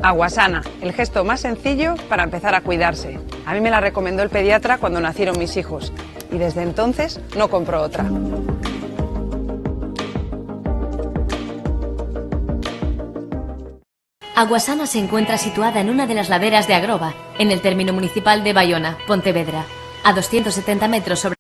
Aguasana, el gesto más sencillo para empezar a cuidarse. A mí me la recomendó el pediatra cuando nacieron mis hijos y desde entonces no compro otra. Aguasana se encuentra situada en una de las laderas de Agroba, en el término municipal de Bayona, Pontevedra, a 270 metros sobre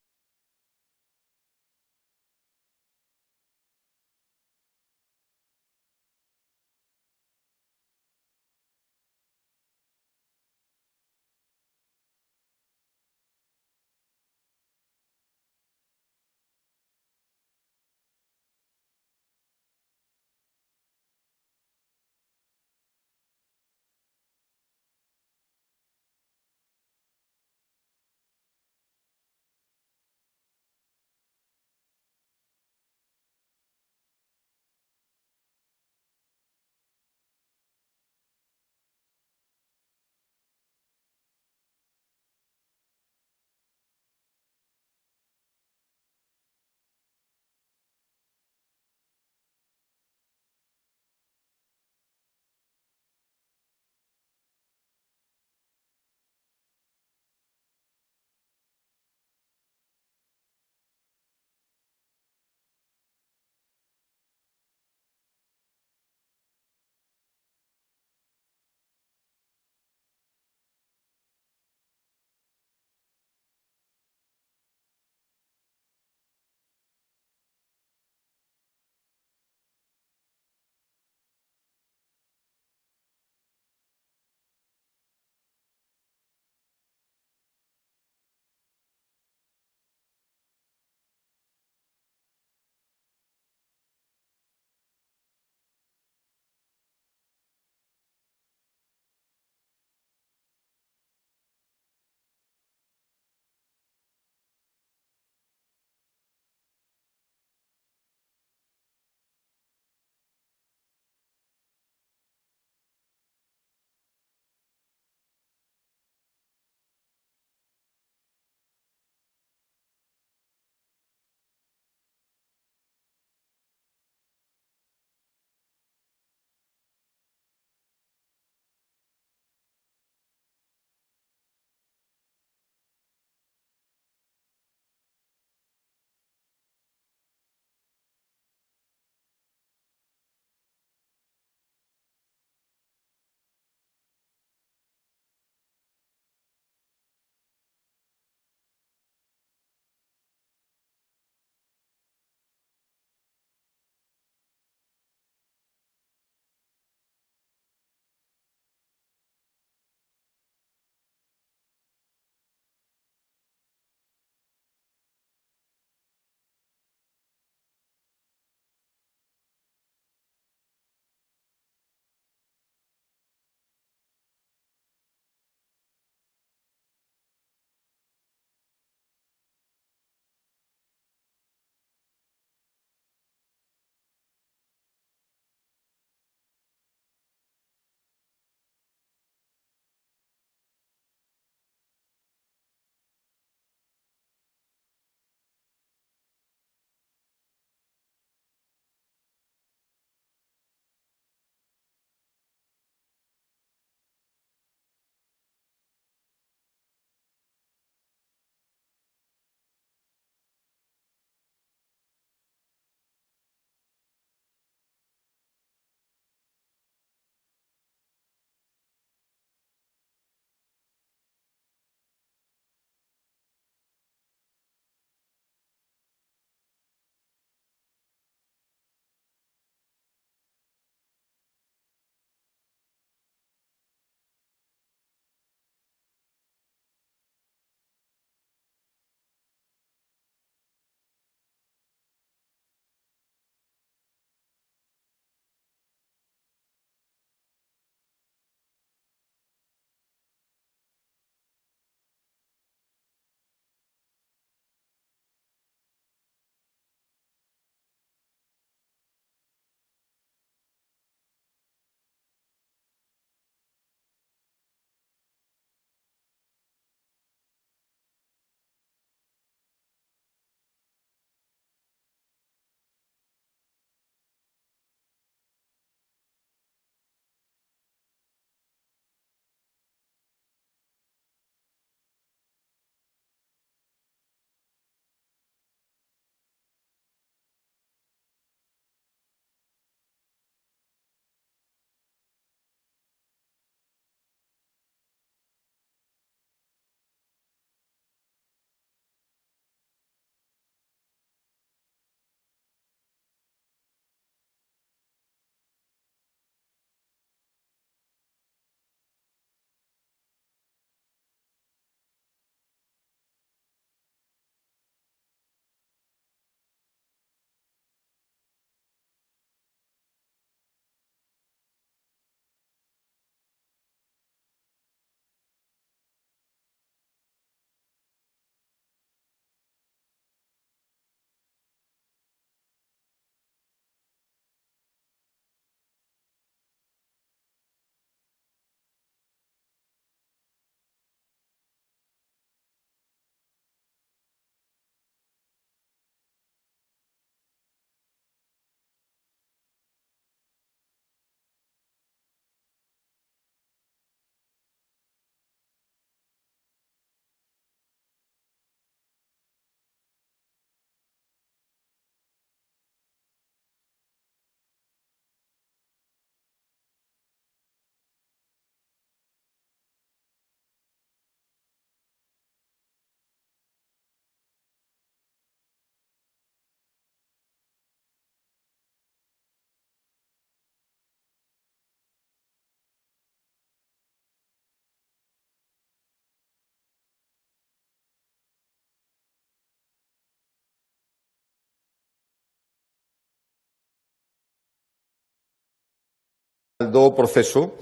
do proceso,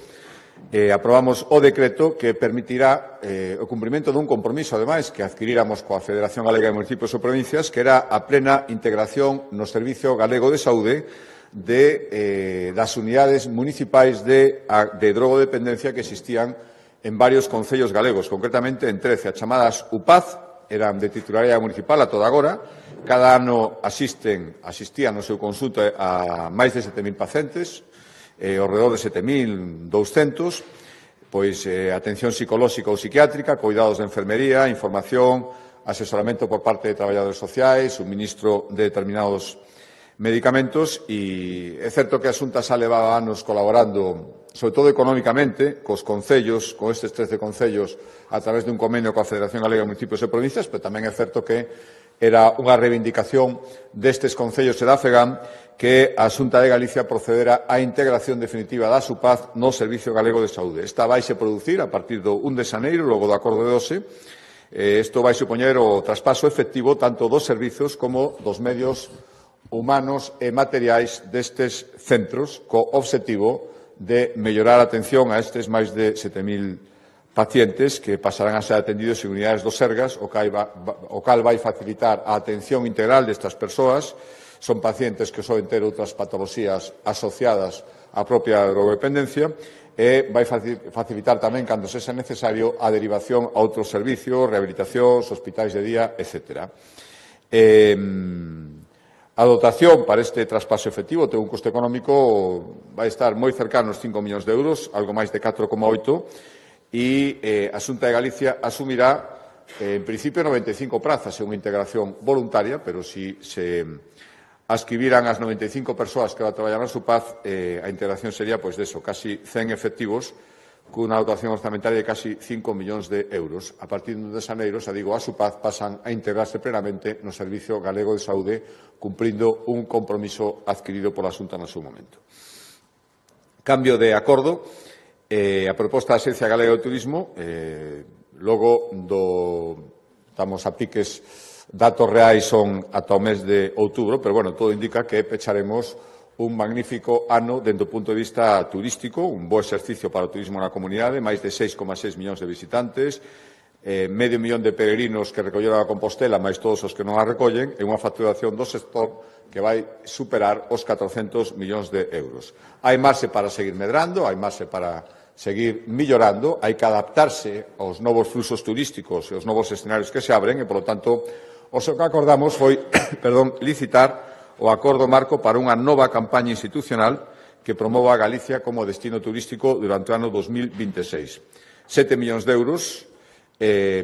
aprobamos o decreto que permitirá o cumprimento dun compromiso, ademais, que adquiríramos coa Federación Galega de Municipios e Provincias, que era a plena integración no Servicio Galego de Saúde das unidades municipais de drogodependencia que existían en varios concellos galegos, concretamente en 13, as chamadas UPAZ, eran de titularidade municipal a toda agora. Cada ano asistían no seu consulto a máis de 7.000 pacientes, ao redor de 7.200, pois atención psicolóxica ou psiquiátrica, cuidados de enfermería, información, asesoramento por parte de traballadores sociais, suministro de determinados medicamentos, e é certo que a Xunta xa levaba anos colaborando, sobre todo económicamente, cos concellos, con estes 13 concellos, a través dun convenio coa Federación Galega de Municipios e Provincias, pero tamén é certo que era unha reivindicación destes concellos e da FEGAM que a Xunta de Galicia procedera á integración definitiva da SUPAZ no Servicio Galego de Saúde. Esta vaise producir a partir do 1 de xaneiro, logo do acordo de OSE. Isto vai supoñer o traspaso efectivo tanto dos servizos como dos medios humanos e materiais destes centros, co obxectivo de mellorar a atención a estes máis de 7.000 pacientes que pasarán a ser atendidos en unidades do Sergas, o cal vai facilitar a atención integral destas persoas. Son pacientes que soen ter outras patoloxías asociadas á propia drogodependencia e vai facilitar tamén, cando sexa necesario, a derivación a outros servicios, rehabilitacións, hospitais de día, etc. A dotación para este traspaso efectivo ten un coste económico, vai estar moi cercano aos 5 millóns de euros, algo máis de 4,8, e a Xunta de Galicia asumirá, en principio, 95 prazas, é unha integración voluntaria, pero se ascribiran as 95 persoas que van a traballar na SUPAZ, a integración sería, pois, deso, casi 100 efectivos, cunha dotación orzamentaria de casi 5 millóns de euros. A partir de 1 de xaneiro, xa digo, a SUPAZ pasan a integrarse plenamente no Servicio Galego de Saúde, cumprindo un compromiso adquirido pola Xunta no seu momento. Cambio de acordo. A proposta da Axencia Galega de Turismo, logo estamos a piques, datos reais son ata o mes de outubro, pero, bueno, todo indica que pecharemos un magnífico ano dentro do punto de vista turístico, un bo exercicio para o turismo na comunidade, máis de 6,6 millóns de visitantes, medio millón de peregrinos que recolleron a Compostela, máis todos os que non a recollen, e unha facturación do sector que vai superar os 400 millóns de euros. Hai marxe para seguir medrando, hai marxe para seguir millorando, hai que adaptarse aos novos fluxos turísticos e aos novos escenarios que se abren e, polo tanto, o que acordamos foi licitar o acordo marco para unha nova campaña institucional que promova a Galicia como destino turístico durante o ano 2026. 7 millóns de euros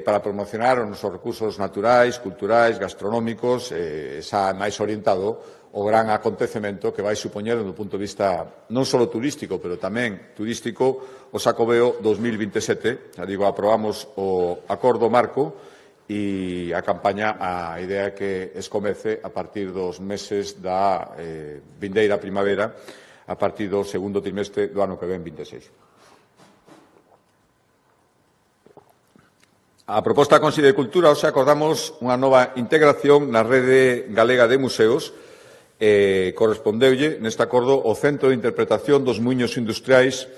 para promocionar os nosos recursos naturais, culturais, gastronómicos, xa máis orientado o gran acontecemento que vai supoñer do punto de vista non só turístico, pero tamén turístico o Xacobeo 2027. Xa digo, aprobamos o acordo marco e a campaña, a idea é que escomece a partir dos meses da vindeira primavera, a partir do segundo trimestre do ano que ven 26. A proposta da Consellería de Cultura, hoxe acordamos unha nova integración na rede galega de museos. Correspondeulle neste acordo o Centro de Interpretación dos Muiños Industriais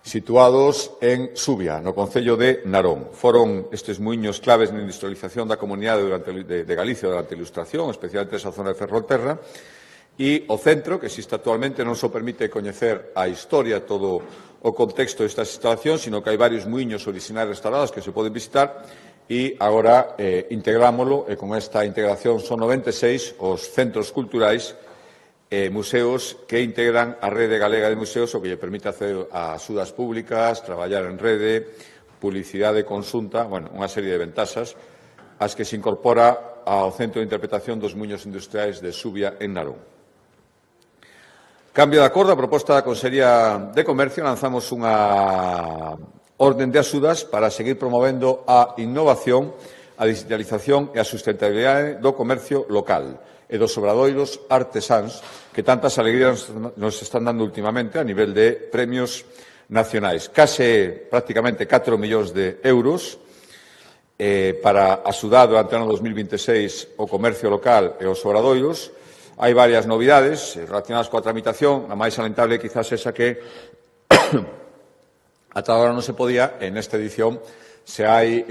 situados en Subia, no concello de Narón. Foron estes muiños claves na industrialización da comunidade de Galicia durante a Ilustración, especialmente esa zona de Ferrolterra, e o centro, que existe actualmente, non só permite coñecer a historia, todo o contexto destas instalacións, sino que hai varios muiños originais restaurados que se poden visitar, e agora integrámolo, e con esta integración son 96 os centros culturais museos que integran a rede galega de museos, o que lle permite acceder a axudas públicas, traballar en rede, publicidade conxunta, bueno, unha serie de ventaxas, as que se incorpora ao Centro de Interpretación dos Muiños Industriais de Subia en Narón. Cambio de acordo, a proposta da Consellería de Comercio, lanzamos unha orden de axudas para seguir promovendo a innovación, a digitalización e a sustentabilidade do comercio local e dos obradoiros artesáns que tantas alegrías nos están dando últimamente a nivel de premios nacionais. Prácticamente 4 millóns de euros para axudar durante o ano 2026 o comercio local e os obradoiros. Hai varias novidades relacionadas coa tramitación. A máis lamentable quizás esa que ata agora non se podía, e nesta edición, se hai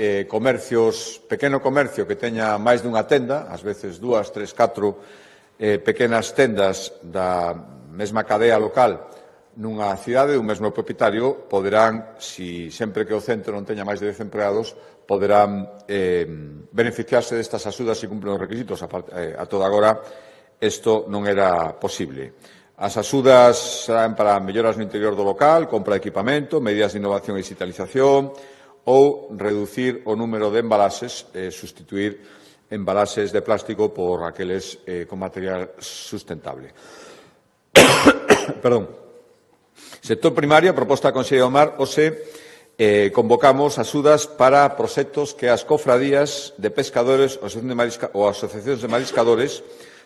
pequeno comercio que teña máis dunha tenda, ás veces 2, 3, 4 pequenas tendas da mesma cadea local nunha cidade, un mesmo propietario, poderán, si sempre que o centro non teña máis de 10 empleados, poderán beneficiarse destas axudas se cumplen os requisitos. A toda agora, isto non era posible. As axudas serán para melloras no interior do local, compra de equipamento, medidas de innovación e digitalización ou reducir o número de embalaxes, sustituir embalaxes de plástico por aqueles con material sustentable. Perdón. Sector primario, proposta da Consellería do Mar, convocamos axudas para proxectos que as cofradías de pescadores ou asociacións de mariscadores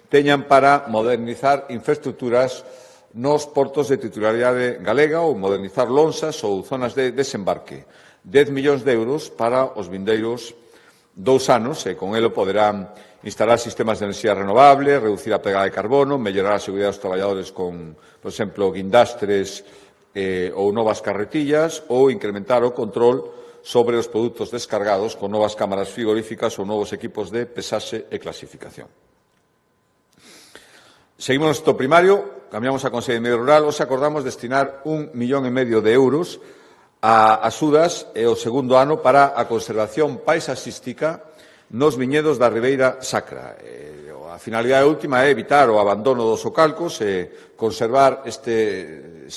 teñan para modernizar infraestructuras nos portos de titularidade galega ou modernizar lonxas ou zonas de desembarque. 10 millóns de euros para os vindeiros 2 anos e con elo poderán instalar sistemas de enerxía renovable, reducir a pegada de carbono, mellorar a seguridade dos traballadores con, por exemplo, guindastres ou novas carretillas ou incrementar o control sobre os produtos descargados con novas cámaras frigoríficas ou novos equipos de pesaxe e clasificación. Seguimos no sector primario, cambiamos a Consellería de Medio Rural, hoxe acordamos destinar 1,5 millón de euros a axudas e o segundo ano para a conservación paisaxística nos viñedos da Ribeira Sacra. A finalidade última é evitar o abandono dos socalcos e conservar este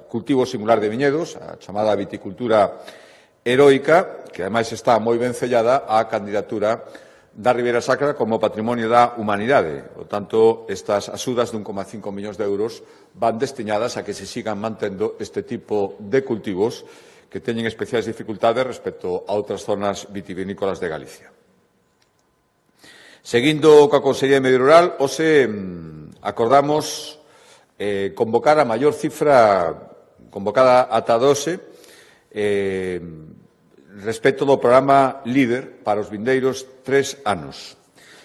cultivo singular de viñedos, a chamada viticultura heroica, que ademais está moi ben sellada á candidatura da Ribeira Sacra como patrimonio da humanidade. Por tanto, estas axudas de 1,5 millóns de euros van destinadas a que se sigan mantendo este tipo de cultivos que teñen especiais dificultades respecto a outras zonas vitivinícolas de Galicia. Seguindo coa Consellería de Medio Rural, hoxe acordamos convocar a maior cifra convocada ata hoxe respecto do programa LEADER para os vindeiros 3 anos.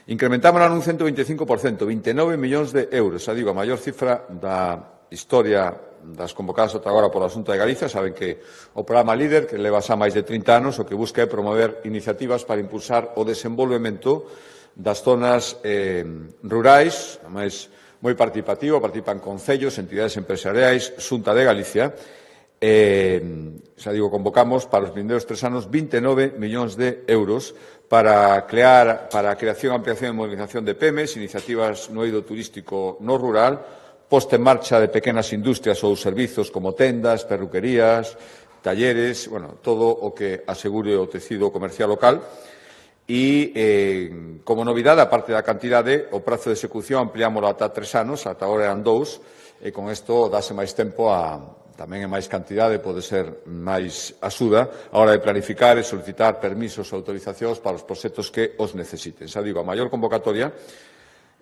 Incrementámola nun 125%, 29 millóns de euros. Xa digo, a maior cifra da historia das convocadas ata agora polo Asunto de Galicia. Saben que o programa LEADER, que leva xa máis de 30 anos, o que busca é promover iniciativas para impulsar o desenvolvemento das zonas rurais, máis moi participativo, participan concellos, entidades empresariais, Xunta de Galicia. Xa digo, convocamos para os vindeiros 3 anos 29 millóns de euros para a creación, ampliación e modernización de PEMES, iniciativas no eido turístico no rural, posta en marcha de pequenas industrias ou servizos como tendas, perruquerías, talleres, todo o que asegure o tecido comercial local. E, como novidade, aparte da cantidade, o prazo de execución ampliámoslo ata 3 anos, ata agora eran 2, e con isto dáse máis tempo tamén é máis cantidade, pode ser máis axuda a hora de planificar e solicitar permisos e autorizacións para os proxectos que os necesiten. Xa digo, a maior convocatoria,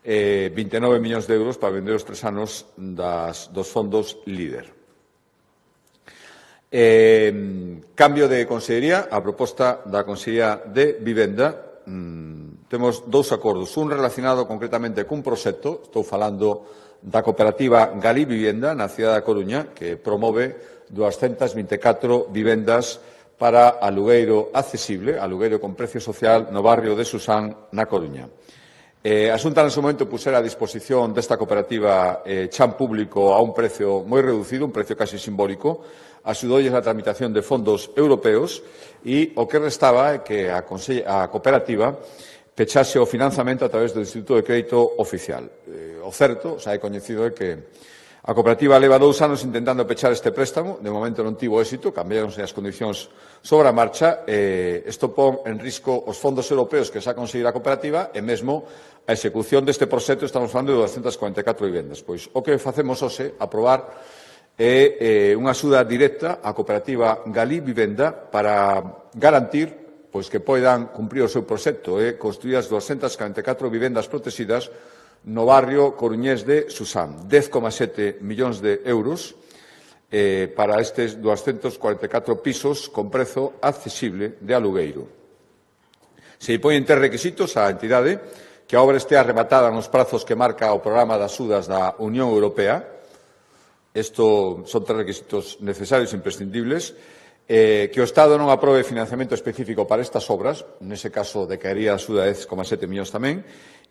29 millóns de euros para vender os 3 anos dos fondos LEADER. Cambio de consellería, a proposta da Consellería de Vivenda, temos 2 acordos, un relacionado concretamente cun proxecto, estou falando da cooperativa Galí Vivenda, na cidade da Coruña, que promove 224 vivendas para alugueiro accesible, alugueiro con precio social no barrio de Susán, na Coruña. A Xunta, nese momento, pusera a disposición desta cooperativa chan público a un precio moi reducido, un precio casi simbólico, axudoulles a tramitación de fondos europeos e o que restaba é que a cooperativa pechase o financiamento a través do Instituto de Crédito Oficial. O certo, xa é coñecido, é que a cooperativa leva 2 anos intentando pechar este préstamo, de momento non tivo éxito, cambiáronse as condicións sobre a marcha, isto pon en risco os fondos europeos que xa conseguirá a cooperativa e mesmo a execución deste proxecto, estamos falando de 244 vivendas. Pois o que facemos hoxe, aprobar, é unha axuda directa á cooperativa Galí Vivenda para garantir que poidan cumprir o seu proxecto e construir as 244 vivendas protegidas no barrio coruñés de Susán. 10,7 millóns de euros para estes 244 pisos con prezo accesible de alugueiro. Se impoñen 3 requisitos á entidade, que a obra estea rematada nos prazos que marca o programa de axudas da Unión Europea, Estos son tres requisitos necesarios e imprescindibles. Que o Estado non aprobe financiamento específico para estas obras, nese caso decaería a axuda de 10,7 millóns tamén,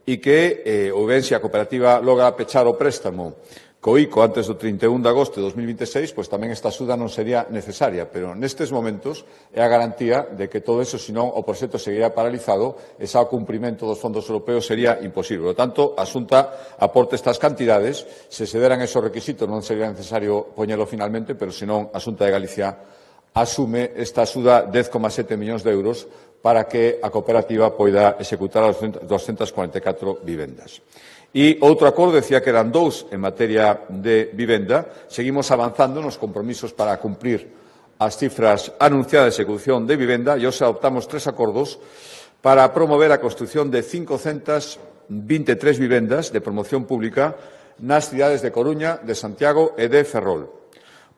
e que o ben se a cooperativa logra pechar o préstamo co ICO antes do 31 de agosto de 2026, pois tamén esta axuda non sería necesaria, pero nestes momentos é a garantía de que todo eso, senón o proxecto seguirá paralizado e xa o cumprimento dos fondos europeos sería imposible. Por lo tanto, a Xunta aporta estas cantidades, se deran esos requisitos non sería necesario poñelo finalmente, pero senón a Xunta de Galicia asume esta axuda de 10,7 millóns de euros para que a cooperativa poida executar as 244 vivendas. E outro acordo, decía que eran dous en materia de vivenda, seguimos avanzando nos compromisos para cumprir as cifras anunciadas de execución de vivenda e hoxe adoptamos 3 acordos para promover a construción de 523 vivendas de promoción pública nas cidades de Coruña, de Santiago e de Ferrol.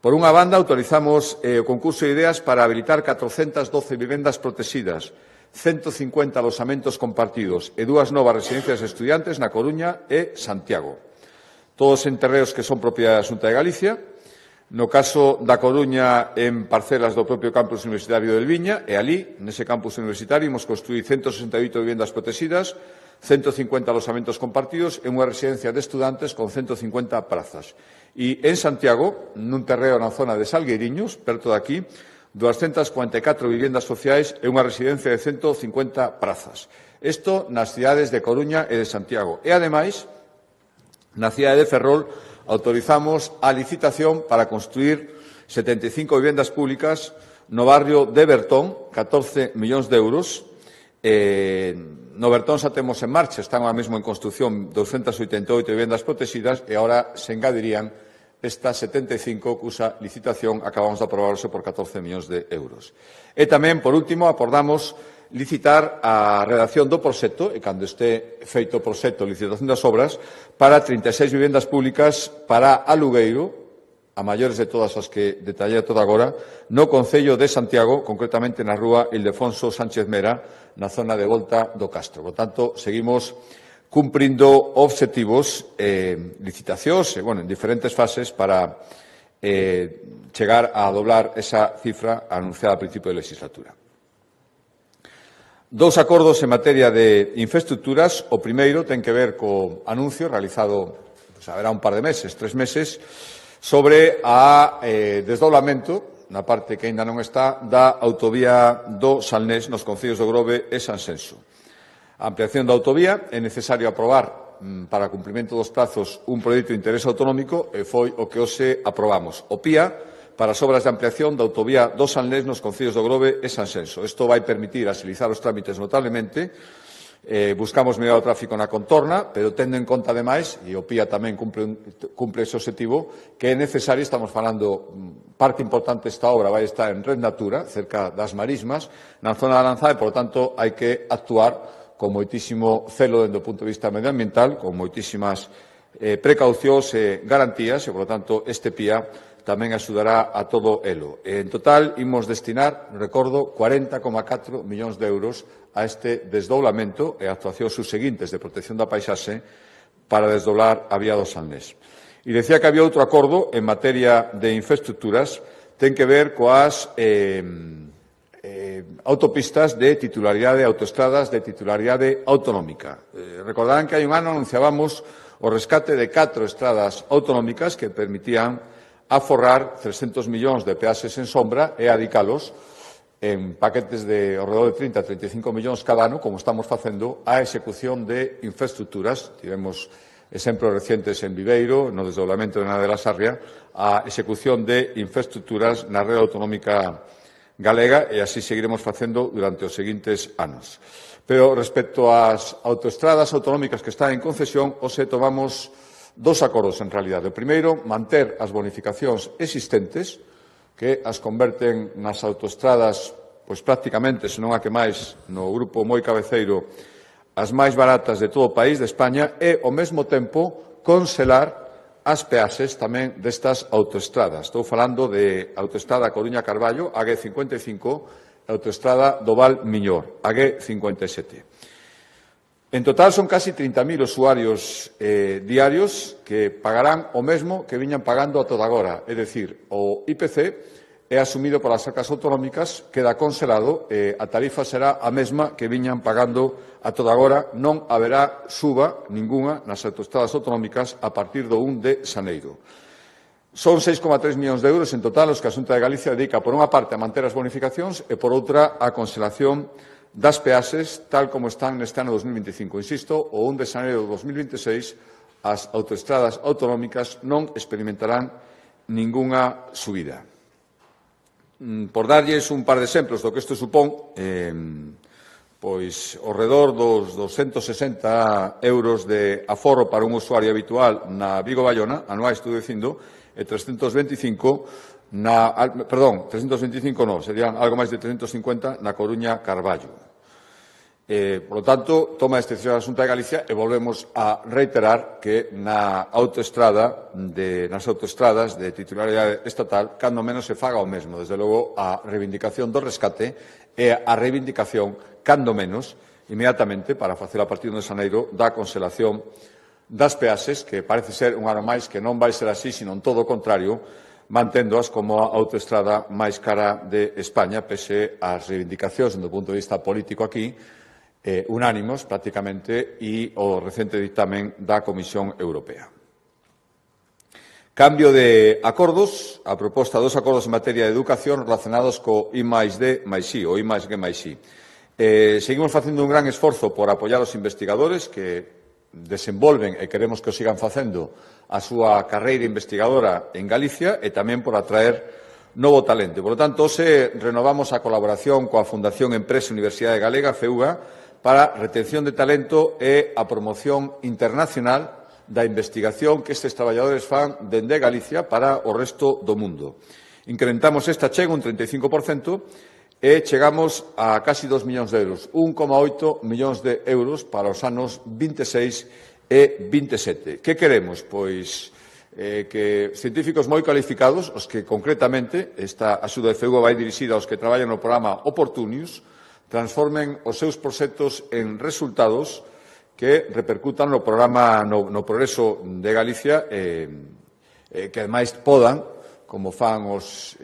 Por unha banda, autorizamos o concurso de ideas para habilitar 412 vivendas protegidas, 150 alosamentos compartidos e 2 novas residencias de estudiantes na Coruña e Santiago. Todos en terreos que son propiedade da Xunta de Galicia. No caso da Coruña, en parcelas do propio campus universitario del Viña, e ali, nese campus universitario, imos construir 168 vivendas protegidas, 150 alosamentos compartidos e unha residencia de estudantes con 150 prazas. E en Santiago, nun terreo na zona de Salgueiriños, perto de aquí, 244 vivendas sociais e unha residencia de 150 prazas. Isto nas cidades de Coruña e de Santiago. E, ademais, na cidade de Ferrol, autorizamos a licitación para construir 75 vivendas públicas no barrio de Bertón, 14 millóns de euros. No Bertón xa temos en marcha, están ahora mesmo en construción 288 vivendas protegidas e agora se engadirían estas 75 cusa licitación acabamos de aprobarse por 14 millóns de euros. E tamén, por último, acordamos licitar a redacción do proxecto, e cando este feito o proxecto, licitación das obras, para 36 vivendas públicas para alugueiro, a maiores de todas as que detallei toda agora, no Concello de Santiago, concretamente na rúa Ildefonso Sánchez Mera, na zona de Volta do Castro. Por tanto, seguimos cumprindo obxectivos, licitacións, en diferentes fases para chegar a doblar esa cifra anunciada a principio de legislatura. 2 acordos en materia de infraestructuras. O primeiro ten que ver co anuncio realizado, haberá un par de meses, 3 meses, sobre a desdoblamento, na parte que aínda non está, da autovía do Salnés nos concellos do Grove e Sanxenxo. A ampliación da autovía é necesario aprobar para cumprimento dos prazos un proxecto de interés autonómico e foi o que hoxe aprobamos. O PIA para as obras de ampliación da autovía do Salnés nos concellos do Grove e Sanxenxo. Isto vai permitir agilizar os trámites notablemente. Buscamos mellorar o tráfico na contorna, pero tendo en conta, ademais, e o PIA tamén cumpre ese objetivo, que é necesario, estamos falando, parte importante desta obra vai estar en Red Natura, cerca das marismas, na zona da Lanzada, e, por tanto, hai que actuar con moitísimo celo dende o punto de vista medioambiental, con moitísimas precaucións e garantías, e, por tanto, este PIA tamén axudará a todo elo. En total, imos destinar, recordo, 40,4 millóns de euros a este desdoblamento e actuacións subseguintes de protección da paisaxe para desdoblar a vía do Salnés. E decía que había outro acordo en materia de infraestructuras, ten que ver coas autopistas de titularidade, autoestradas de titularidade autonómica. Recordarán que hai un ano anunciábamos o rescate de 4 estradas autonómicas que permitían aforrar 300 millóns de peaxes en sombra e adicalos en paquetes de alrededor de 30 a 35 millóns cada ano, como estamos facendo, a execución de infraestructuras. Tivemos exemplos recientes en Viveiro, no desdoblamento de Nada de la Sarria, a execución de infraestructuras na rede autonómica galega e así seguiremos facendo durante os seguintes anos. Pero respecto ás autoestradas autonómicas que están en concesión, hoxe tomamos 2 acordos, en realidade. O primeiro, manter as bonificacións existentes, que as converten nas autoestradas, pois prácticamente, senón a que máis, no grupo moi cabeceiro, as máis baratas de todo o país, de España, e, ao mesmo tempo, congelar as peaxes tamén destas autoestradas. Estou falando de autoestrada Coruña-Carballo, AG55, autoestrada do Val Miñor, AG57. En total son casi 30.000 usuarios diarios que pagarán o mesmo que viñan pagando a toda agora. É dicir, o IPC é asumido polas arcas autonómicas, queda conselado e a tarifa será a mesma que viñan pagando a toda agora. Non haberá suba ningunha nas autoestradas autonómicas a partir do 1 de xaneiro. Son 6,3 millóns de euros en total os que a Xunta de Galicia dedica, por unha parte, a manter as bonificacións e, por outra, a conselación das peaxes, tal como están neste ano 2025. Insisto, o 1 de xaneiro de 2026 as autoestradas autonómicas non experimentarán ningunha subida. Por darlles un par de exemplos do que isto supón, pois, ao redor dos 260 euros de aforo para un usuario habitual na Vigo-Baiona, anuais, estou dicindo, e 325 non, serían algo máis de 350 na Coruña-Carballo. Por lo tanto, toma esta decisión a Xunta de Galicia e volvemos a reiterar que nas autoestradas de titularidade estatal, cando menos se faga o mesmo. Desde logo, a reivindicación do rescate e a reivindicación, cando menos, inmediatamente, para facer a partir de xaneiro, da conselación das peaxes, que parece ser un ano máis que non vai ser así, sino en todo o contrario, manténdoas como a autoestrada máis cara de España, pese ás reivindicacións, do punto de vista político aquí, unánimos prácticamente, e o recente dictamen da Comisión Europea. Cambio de acordos, a proposta dos acordos en materia de educación relacionados co I+D máis I, o I+G+I. Seguimos facendo un gran esforzo por apoiar os investigadores que desenvolven e queremos que o sigan facendo a súa carreira investigadora en Galicia e tamén por atraer novo talento. Por lo tanto, hoxe renovamos a colaboración coa Fundación Empresa e Universidade Galega, FEUGA, para retención de talento e a promoción internacional da investigación que estes traballadores fan dende Galicia para o resto do mundo. Incrementamos esta achega un 35% e chegamos a casi 2 millóns de euros, 1,8 millóns de euros para os anos 26 e 27. Que queremos? Pois que científicos moi cualificados, os que concretamente esta axuda de FEUGA vai dirixida aos que traballan no programa Opportunius, transformen os seus proxectos en resultados que repercutan no programa, no progreso de Galicia, que ademais podan, como fan os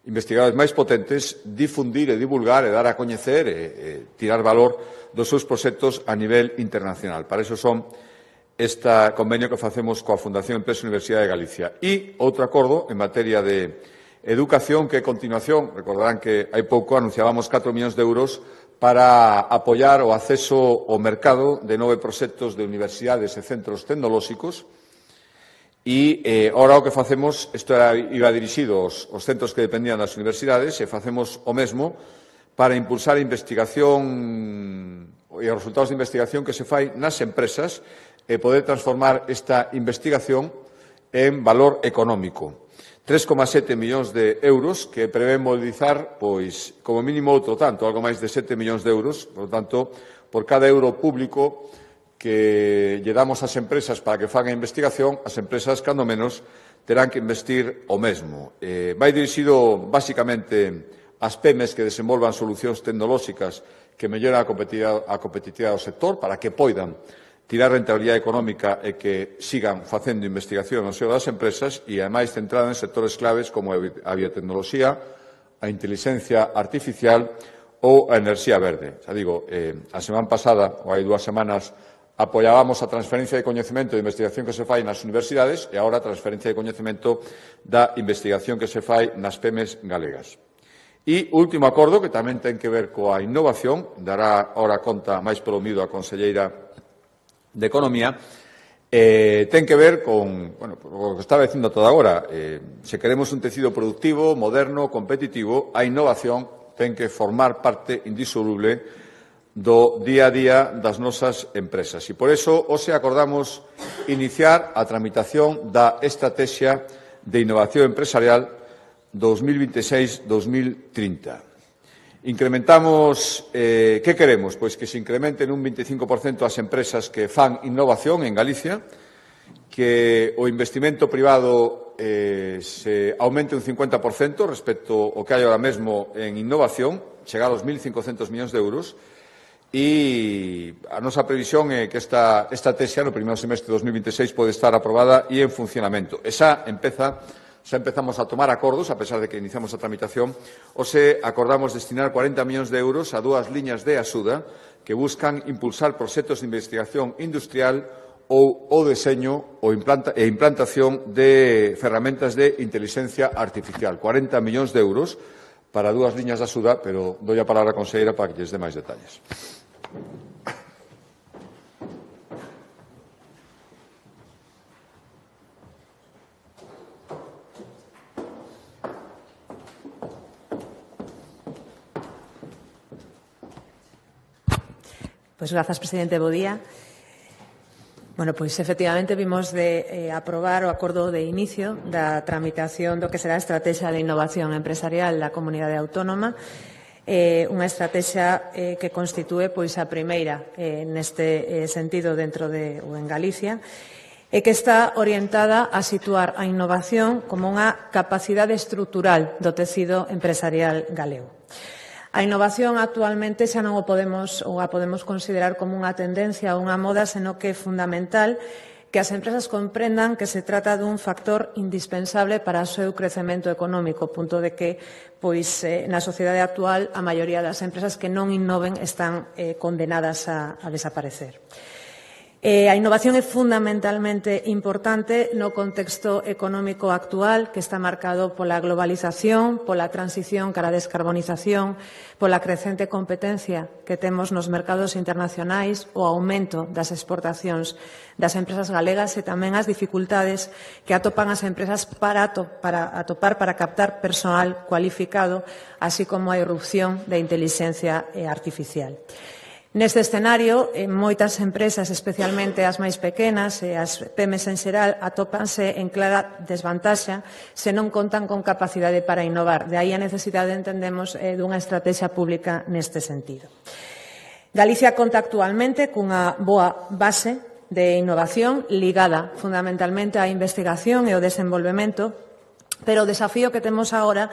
investigadores máis potentes, difundir e divulgar e dar a coñecer e tirar valor dos seus proxectos a nivel internacional. Para iso son este convenio que facemos coa Fundación Empresa e Universidade de Galicia. E outro acordo en materia de educación, que a continuación, recordarán que hai pouco anunciábamos 4 millóns de euros para apoiar o acceso ao mercado de 9 proxectos de universidades e centros tecnolóxicos. E ora o que facemos, isto iba dirixido aos centros que dependían das universidades, e facemos o mesmo para impulsar a investigación e os resultados de investigación que se fai nas empresas e poder transformar esta investigación en valor económico. 3,7 millóns de euros que prevén mobilizar, pois, como mínimo outro tanto, algo máis de 7 millóns de euros. Por lo tanto, por cada euro público que lle damos ás empresas para que fagan investigación, as empresas, cando menos, terán que investir o mesmo. Vai dirixido, basicamente, ás PEMES que desenvolvan solucións tecnolóxicas que melloran a competitividade do sector para que poidan tirar rentabilidade económica e que sigan facendo investigación no seo das empresas e, ademais, centrada en sectores claves como a biotecnoloxía, a inteligencia artificial ou a enerxía verde. Xa digo, a semana pasada, ou hai 2 semanas, apoiábamos a transferencia de coñecemento de investigación que se fai nas universidades e agora a transferencia de coñecemento da investigación que se fai nas PEMES galegas. E último acordo, que tamén ten que ver coa innovación, dará ahora conta máis polo miúdo a conselleira de Economía, ten que ver con, o que estaba dicindo toda agora, se queremos un tecido productivo, moderno, competitivo, a innovación ten que formar parte indisoluble do día a día das nosas empresas. E por iso, hoxe acordamos iniciar a tramitación da Estrategia de Innovación Empresarial 2026-2030. Incrementamos, que queremos? Pois que se incrementen un 25% as empresas que fan innovación en Galicia, que o investimento privado se aumente un 50% respecto ao que hai ahora mesmo en innovación, chegar aos 1.500 millóns de euros, e a nosa previsión é que esta estrategia no primeiro semestre de 2026 pode estar aprobada e en funcionamento. E xa empezamos a tomar acordos, a pesar de que iniciamos a tramitación, hoxe acordamos destinar 40 millóns de euros a 2 liñas de axuda que buscan impulsar proxectos de investigación industrial ou o deseño e implantación de ferramentas de inteligencia artificial. 40 millóns de euros para 2 liñas de axuda, pero doi a palabra á conselleira para que lles dé máis detalles. Pois grazas, presidente, bo día. Bueno, pois efectivamente vimos de aprobar o acordo de inicio da tramitación do que será a Estratexia de Innovación Empresarial da Comunidade Autónoma, unha estratexia que constitúe pois a primeira neste sentido dentro ou en Galicia, e que está orientada a situar a innovación como unha capacidade estrutural do tecido empresarial galego. A innovación actualmente xa non a podemos considerar como unha tendencia ou unha moda, senón que é fundamental que as empresas comprendan que se trata dun factor indispensable para o seu crecemento económico, punto de que na sociedade actual a maioría das empresas que non innoven están condenadas a desaparecer. A innovación é fundamentalmente importante no contexto económico actual, que está marcado pola globalización, pola transición cara a descarbonización, pola crecente competencia que temos nos mercados internacionais, o aumento das exportacións das empresas galegas e tamén as dificultades que atopan as empresas para captar persoal cualificado, así como a irrupción da intelixencia artificial. Neste escenario, moitas empresas, especialmente as máis pequenas e as PMEs en xeral, atópanse en clara desvantaxa se non contan con capacidade para innovar. De aí a necesidade, entendemos, dunha estratexia pública neste sentido. Galicia conta actualmente cunha boa base de innovación ligada fundamentalmente á investigación e ao desenvolvemento, pero o desafío que temos agora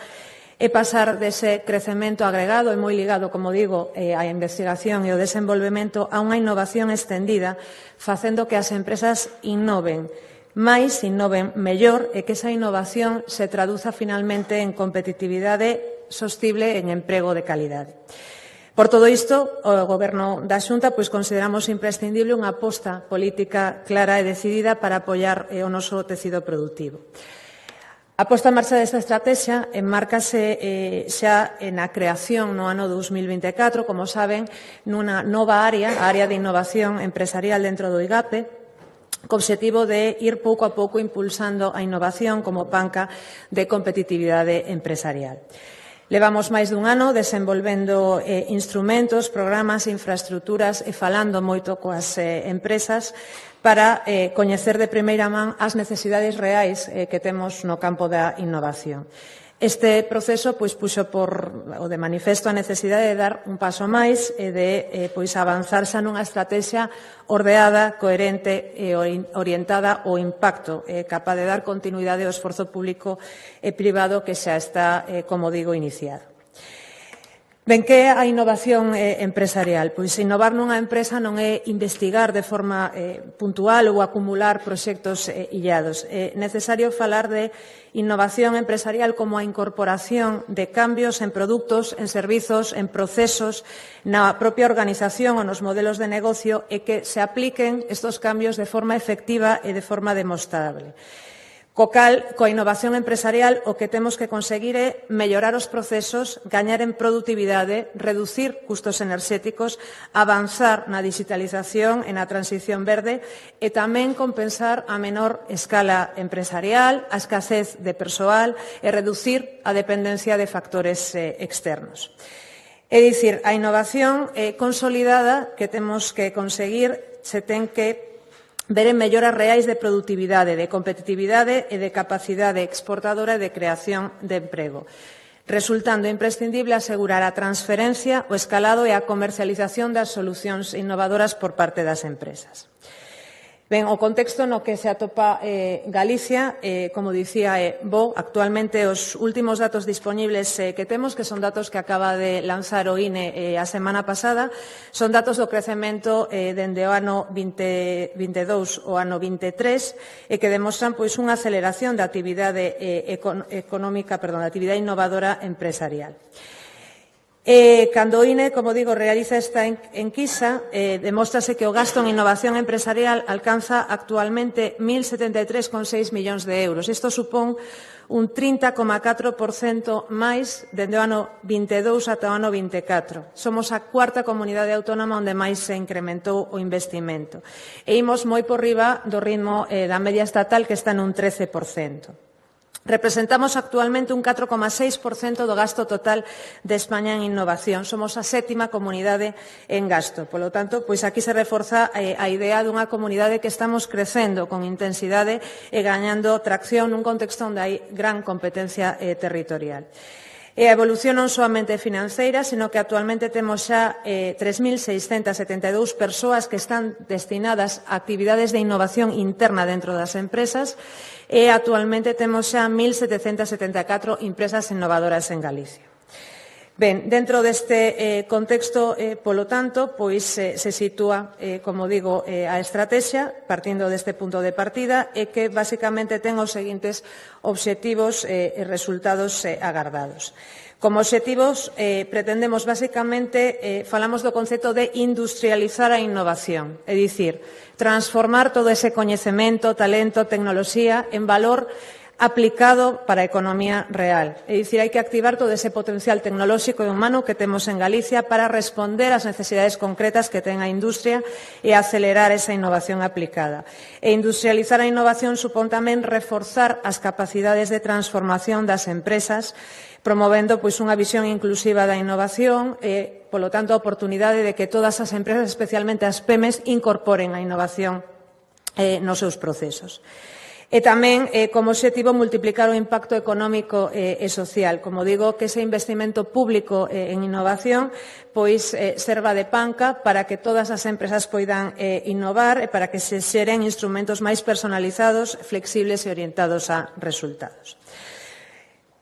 é pasar dese crecemento agregado e moi ligado, como digo, á investigación e ao desenvolvemento a unha innovación extendida, facendo que as empresas innoven máis, innoven mellor e que esa innovación se traduza finalmente en competitividade sostible e en emprego de calidade. Por todo isto, o Goberno da Xunta consideramos imprescindible unha aposta política clara e decidida para apoiar o noso tecido produtivo. A posta en marcha desta estratexia enmárcase xa na creación no ano 2024, como saben, nunha nova área, a área de innovación empresarial dentro do IGAPE, co obxectivo de ir pouco a pouco impulsando a innovación como panca de competitividade empresarial. Levamos máis dun ano desenvolvendo instrumentos, programas, infraestruturas e falando moito coas empresas para coñecer de primeira man as necesidades reais que temos no campo da innovación. Este proceso puxo o de manifesto a necesidade de dar un paso máis e de avanzar xa nunha estratexia ordeada, coherente e orientada ao impacto, capaz de dar continuidade ao esforzo público e privado que xa está, como digo, iniciado. Ben, que é a innovación empresarial? Pois innovar nunha empresa non é investigar de forma puntual ou acumular proxectos illados. É necesario falar de innovación empresarial como a incorporación de cambios en produtos, en servizos, en procesos, na propia organización ou nos modelos de negocio e que se apliquen estos cambios de forma efectiva e de forma demostrable. Coa innovación empresarial o que temos que conseguir é mellorar os procesos, gañar en produtividade, reducir custos enerxéticos, avanzar na digitalización e na transición verde e tamén compensar a menor escala empresarial, a escasez de persoal e reducir a dependencia de factores externos. É dicir, a innovación consolidada que temos que conseguir se ten que ver en melloras reais de produtividade, de competitividade e de capacidade exportadora e de creación de emprego, resultando imprescindible asegurar a transferencia, o escalado e a comercialización das solucións innovadoras por parte das empresas. Ben, o contexto no que se atopa Galicia, como dicía, bo, actualmente os últimos datos disponibles que temos, que son datos que acaba de lanzar o INE a semana pasada, son datos do crecemento dende o ano 2022 ao ano 23 e que demostran pois unha aceleración da actividade económica, da actividade innovadora empresarial. Cando o INE, como digo, realiza esta enquisa, demóstrase que o gasto en innovación empresarial alcanza actualmente 1.073,6 millóns de euros. Isto supón un 30,4% máis dende o ano 22 ata o ano 24. Somos a cuarta comunidade autónoma onde máis se incrementou o investimento. E imos moi por riba do ritmo da media estatal, que está nun 13%. Representamos actualmente un 4,6% do gasto total de España en innovación. Somos a sétima comunidade en gasto. Polo tanto, pois aquí se reforza a idea dunha comunidade que estamos crecendo con intensidade e gañando tracción nun contexto onde hai gran competencia territorial. E a evolución non soamente financeira, sino que actualmente temos xa 3.672 persoas que están destinadas a actividades de innovación interna dentro das empresas e actualmente temos xa 1.774 empresas innovadoras en Galicia. Ben, dentro deste contexto, polo tanto, pois se sitúa, como digo, a estrategia, partindo deste punto de partida, e que basicamente ten os seguintes obxectivos e resultados agardados. Como obxectivos, pretendemos basicamente, falamos do concepto de industrializar a innovación, é dicir, transformar todo ese coñecemento, talento, tecnoloxía en valor aplicado para a economía real. É dicir, hai que activar todo ese potencial tecnolóxico e humano que temos en Galicia para responder ás necesidades concretas que ten a industria e acelerar esa innovación aplicada. E industrializar a innovación supón tamén reforzar as capacidades de transformación das empresas, promovendo pois unha visión inclusiva da innovación e, polo tanto, a oportunidade de que todas as empresas, especialmente as PEMEs, incorporen a innovación nos seus procesos. E tamén, como obxectivo, multiplicar o impacto económico e social. Como digo, que ese investimento público en innovación pois serva de panca para que todas as empresas poidan innovar e para que se xeren instrumentos máis personalizados, flexibles e orientados a resultados.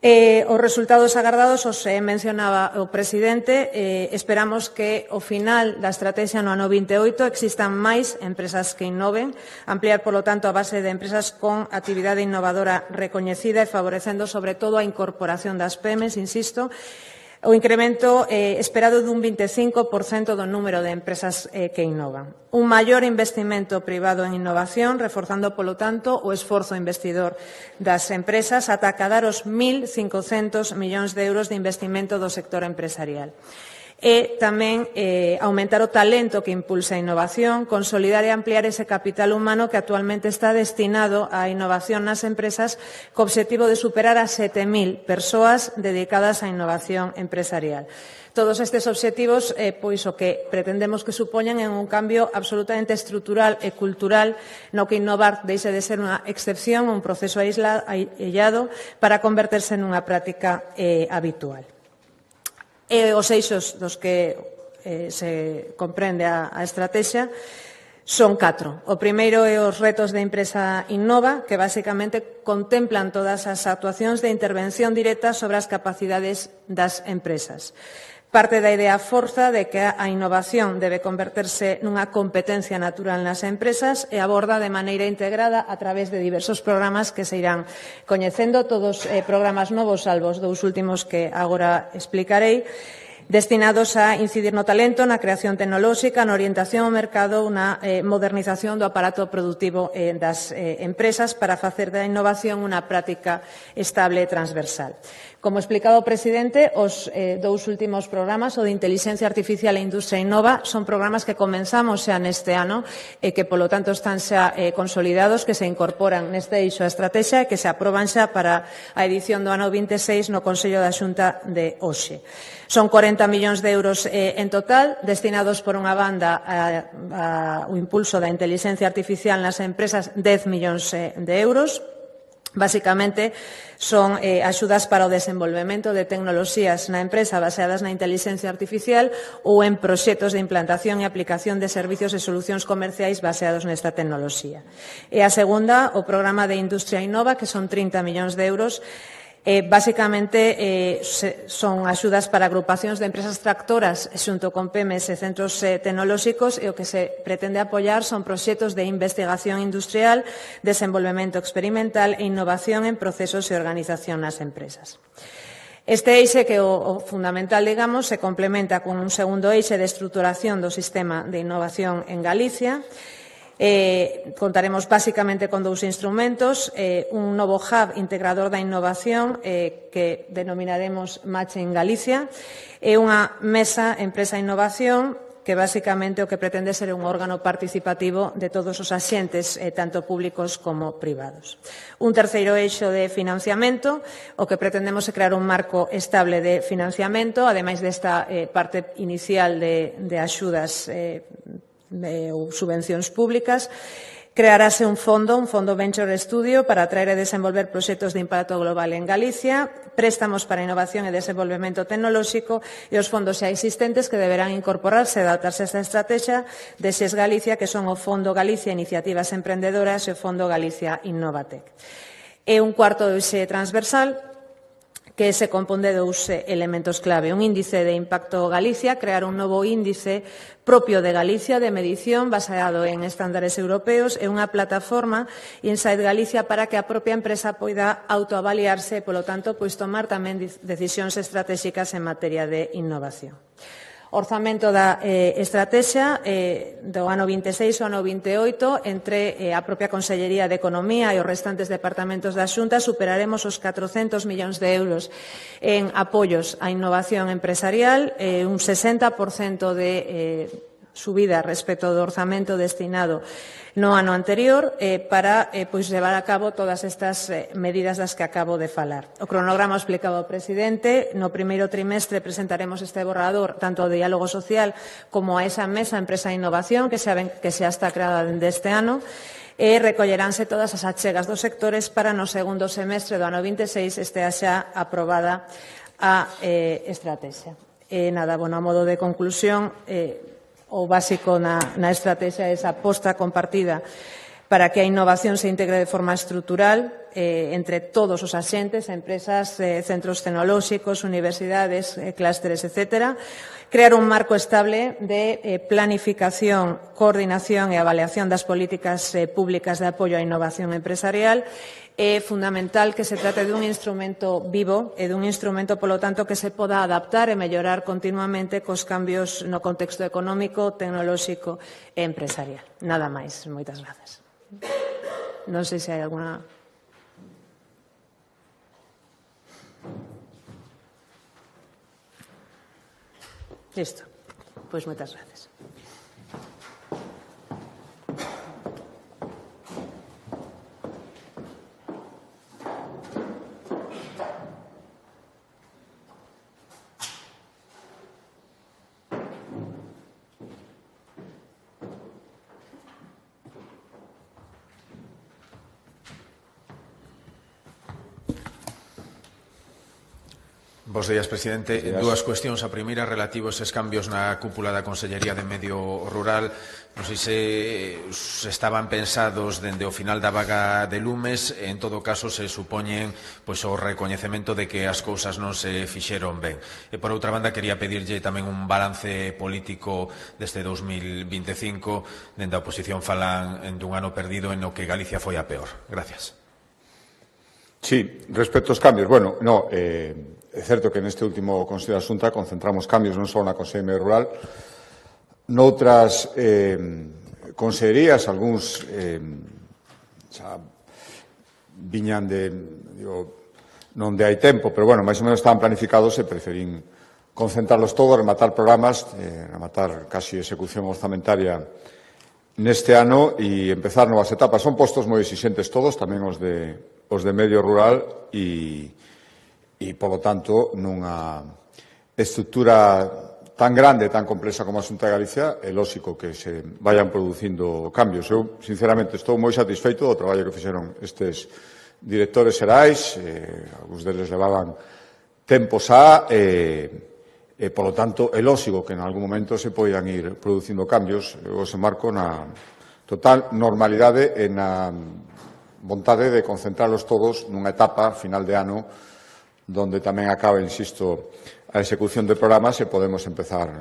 Os resultados agardados os mencionaba o presidente. Esperamos que ao final da estrategia no ano 28 existan máis empresas que innoven, ampliar, polo tanto, a base de empresas con actividade innovadora recoñecida e favorecendo, sobre todo, a incorporación das PEMEs, insisto, o incremento esperado dun 25% do número de empresas que innovan. Un maior investimento privado en innovación, reforzando, polo tanto, o esforzo investidor das empresas ata acadar os 1.500 millóns de euros de investimento do sector empresarial. E tamén aumentar o talento que impulsa a innovación, consolidar e ampliar ese capital humano que actualmente está destinado á innovación nas empresas co obxectivo de superar as 7.000 persoas dedicadas á innovación empresarial. Todos estes obxectivos, pois o que pretendemos que supoñan é un cambio absolutamente estrutural e cultural no que innovar deixe de ser unha excepción, un proceso aislado para converterse nunha práctica habitual. Os eixos dos que se comprende a estrategia son 4. O primeiro é os retos de Empresa Innova, que basicamente contemplan todas as actuacións de intervención directa sobre as capacidades das empresas. Parte da idea forza de que a innovación debe converterse nunha competencia natural nas empresas e aborda de maneira integrada a través de diversos programas que se irán coñecendo, todos programas novos, salvo os dous últimos que agora explicarei, destinados a incidir no talento, na creación tecnolóxica, na orientación ao mercado, na modernización do aparato productivo das empresas para facer da innovación unha práctica estable e transversal. Como explicaba o presidente, os dous últimos programas, o de Inteligencia Artificial e Industria Innova, son programas que comenzamos xa neste ano e que, polo tanto, están xa consolidados, que se incorporan neste eixo a estrategia e que se aproban xa para a edición do ano 26 no Consello da Xunta de hoxe. Son 40 millóns de euros en total, destinados por unha banda ao impulso da inteligencia artificial nas empresas, 10 millóns de euros, Básicamente, son axudas para o desenvolvemento de tecnoloxías na empresa baseadas na inteligencia artificial ou en proxectos de implantación e aplicación de servicios e solucións comerciais baseados nesta tecnoloxía. E a segunda, o programa de Industria Innova, que son 30 millóns de euros. Básicamente son axudas para agrupacións de empresas tractoras xunto con PEMES e centros tecnolóxicos, e o que se pretende apoiar son proxectos de investigación industrial, desenvolvemento experimental e innovación en procesos e organización nas empresas. Este eixe, que é o fundamental, digamos, se complementa con un segundo eixe de estruturación do sistema de innovación en Galicia. Contaremos basicamente con dous instrumentos, un novo hub integrador da innovación que denominaremos Match en Galicia, e unha mesa Empresa e Innovación que basicamente o que pretende ser un órgano participativo de todos os axentes, tanto públicos como privados. Un terceiro eixo de financiamento, o que pretendemos é crear un marco estable de financiamento, ademais desta parte inicial de axudas ou subvencións públicas. Crearase un fondo Venture Studio, para atraer e desenvolver proxectos de impacto global en Galicia, préstamos para innovación e desenvolvemento tecnolóxico e os fondos xa existentes que deberán incorporarse e adaptarse a esta estrategia de SES Galicia, que son o Fondo Galicia Iniciativas Emprendedoras e o Fondo Galicia Innovatec. E un cuarto eixe transversal, que se compón de dous elementos clave. Un índice de impacto Galicia, crear un novo índice propio de Galicia de medición baseado en estándares europeos, e unha plataforma Inside Galicia para que a propia empresa poida autoavaliarse e, polo tanto, tomar tamén decisións estratégicas en materia de innovación. Orzamento da estrategia do ano 26 ao ano 28, entre a propia Consellería de Economía e os restantes departamentos da Xunta, superaremos os 400 millóns de euros en apoios á innovación empresarial, un 60% de subida respecto do orzamento destinado no ano anterior, para levar a cabo todas estas medidas das que acabo de falar. O cronograma explicado ao presidente. No primeiro trimestre presentaremos este borrador tanto ao diálogo social como a esa mesa Empresa e Innovación que xa está creada dende este ano, e recolleránse todas as achegas dos sectores para no segundo semestre do ano 26 estea xa aprobada a estrategia. A modo de conclusión, o básico na estrategia é esa aposta compartida para que a innovación se integre de forma estrutural entre todos os axentes, empresas, centros tecnolóxicos, universidades, clústeres, etc. Crear un marco estable de planificación, coordinación e avaliación das políticas públicas de apoio á innovación empresarial. É fundamental que se trate dun instrumento vivo e dun instrumento, polo tanto, que se poda adaptar e mellorar continuamente cos cambios no contexto económico, tecnolóxico e empresarial. Nada máis. Moitas grazas. Non sei se hai alguna... Listo. Pois moitas grazas. Bos días, presidente. Dúas cuestións. A primeira, relativo a eses cambios na cúpula da Consellería de Medio Rural. Non sei se estaban pensados dende o final da vaga de lumes. En todo caso, se supoñen o recoñecemento de que as cousas non se fixeron ben. E, por outra banda, quería pedirlle tamén un balance político deste 2025. Dende a oposición falan dun ano perdido en o que Galicia foi a peor. Gracias. Sí, respecto aos cambios, é certo que neste último Consello da Xunta concentramos cambios non só na Consellería Rural, noutras consellerías, algúns xa viñan non de hai tempo, pero máis ou menos estaban planificados e preferín concentrarlos todos, rematar programas, rematar casi execución orzamentaria neste ano e empezar novas etapas. Son postos moi exixentes todos, tamén os de medio rural e, polo tanto, nunha estrutura tan grande, tan complexa como a Xunta de Galicia, é lóxico que se vayan producindo cambios. Eu, sinceramente, estou moi satisfeito do traballo que fixeron estes directores xerais, algúns deles levaban tempo xa, polo tanto, é lóxico que en algún momento se poidan ir producindo cambios. Eu se marco na total normalidade e na vontade de concentralos todos nunha etapa final de ano donde tamén acaba, insisto, a execución de programas e podemos empezar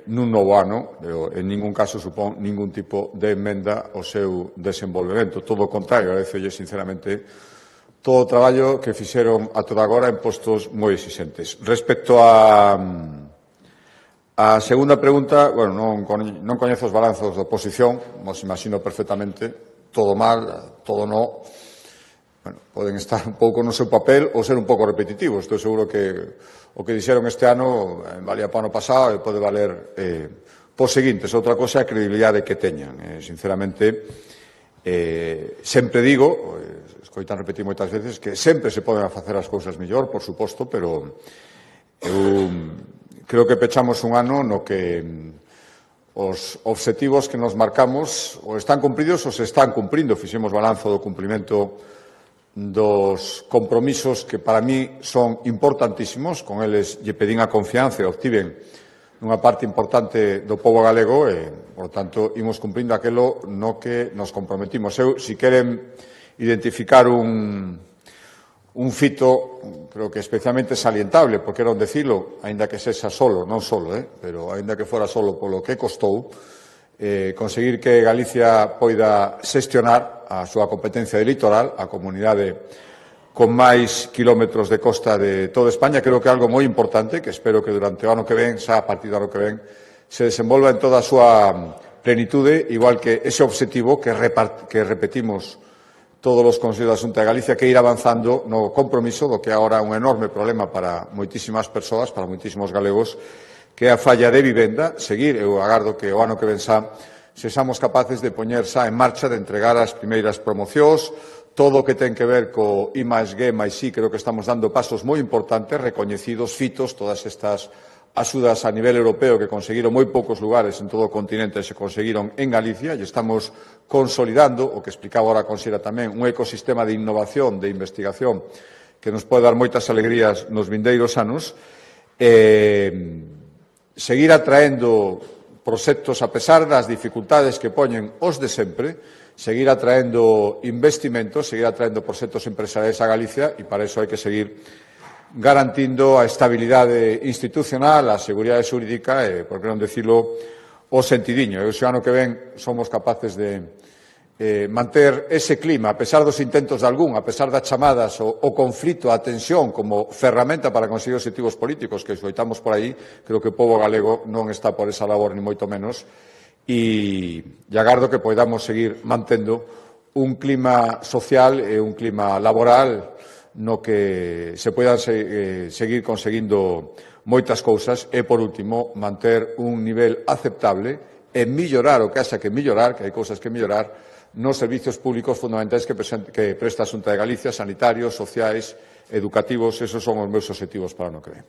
nun novo ano. En ningún caso supón ningún tipo de emenda ao seu desenvolvemento. Todo o contrario, agradecelle sinceramente todo o traballo que fixeron a toda agora en postos moi exixentes. Respecto a segunda pregunta, bueno, non coñezo os balanzos da oposición, mos imagino perfectamente, todo mal, todo no. Bueno, poden estar un pouco no seu papel ou ser un pouco repetitivos. Estou seguro que o que dixeron este ano valía para o ano pasado e pode valer pos seguintes. Outra cosa é a credibilidade que teñan. Sinceramente, sempre digo, escoitan repetir moitas veces, que sempre se poden facer as cousas mellor, por suposto, pero eu creo que pechamos un ano no que os obxectivos que nos marcamos ou están cumpridos ou se están cumprindo. Fixemos balanzo do cumprimento dos compromisos que para mí son importantísimos, con eles lle pedín a confianza e obtiven unha parte importante do pobo galego e, por tanto, imos cumprindo aquelo no que nos comprometimos. Eu, se queren identificar un fito, creo que especialmente salientable, porque era un decilo, aínda que sexa solo, non solo, pero aínda que fora solo polo que costou, conseguir que Galicia poida xestionar a súa competencia de litoral, a comunidade con máis kilómetros de costa de toda España, creo que é algo moi importante, que espero que durante o ano que ven, xa a partir do ano que ven, se desenvolva en toda a súa plenitude, igual que ese obxectivo que repetimos todos os consellos da Xunta de Galicia, que ir avanzando no compromiso do que agora é un enorme problema para moitísimas persoas, para moitísimos galegos, que é a falla de vivenda. Seguir, eu agardo que o ano que ven xa sexamos capaces de poñer xa en marcha, de entregar as primeiras promocións, todo o que ten que ver co I+G máis I, creo que estamos dando pasos moi importantes, recoñecidos, fitos, todas estas axudas a nivel europeo que conseguiron moi poucos lugares en todo o continente se conseguiron en Galicia e estamos consolidando, o que explicaba ahora a conselleira tamén, un ecosistema de innovación, de investigación, que nos pode dar moitas alegrías nos vindeiros anos. Seguir atraendo proxectos a pesar das dificultades que poñen os de sempre, seguir atraendo investimentos, seguir atraendo proxectos empresariais a Galicia e para iso hai que seguir garantindo a estabilidade institucional, a seguridade xurídica e, por que non dicilo, o sentidiño. E o ano que ven somos capaces de manter ese clima, a pesar dos intentos de algún, a pesar das chamadas o conflito, a tensión como ferramenta para conseguir obxectivos políticos que escoitamos por aí, creo que o pobo galego non está por esa labor, ni moito menos, e agardo que podamos seguir mantendo un clima social e un clima laboral no que se poidan seguir conseguindo moitas cousas e, por último, manter un nivel aceptable e mellorar o que haxa que mellorar, que hai cousas que mellorar, nos servizos públicos fundamentais que presta a Xunta de Galicia, sanitarios, sociais, educativos. Esos son os meus obxectivos para o ano que ven.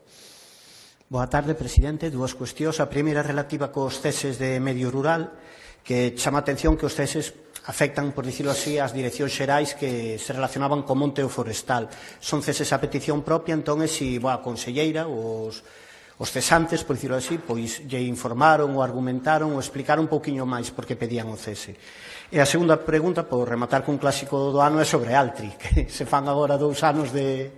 Boa tarde, presidente. Dúas cuestións. A primeira relativa cos ceses de medio rural, que chama a atención que os ceses afectan, por dicirlo así, as direccións xerais que se relacionaban co monte o forestal. Son ceses a petición propia, entón, e se a conselleira, os cesantes, por dicirlo así, pois lle informaron ou argumentaron ou explicaron un pouquiño máis por que pedían o cese. E a segunda pregunta, por rematar cun clásico do ano, é sobre Altri, que se fan agora 2 anos de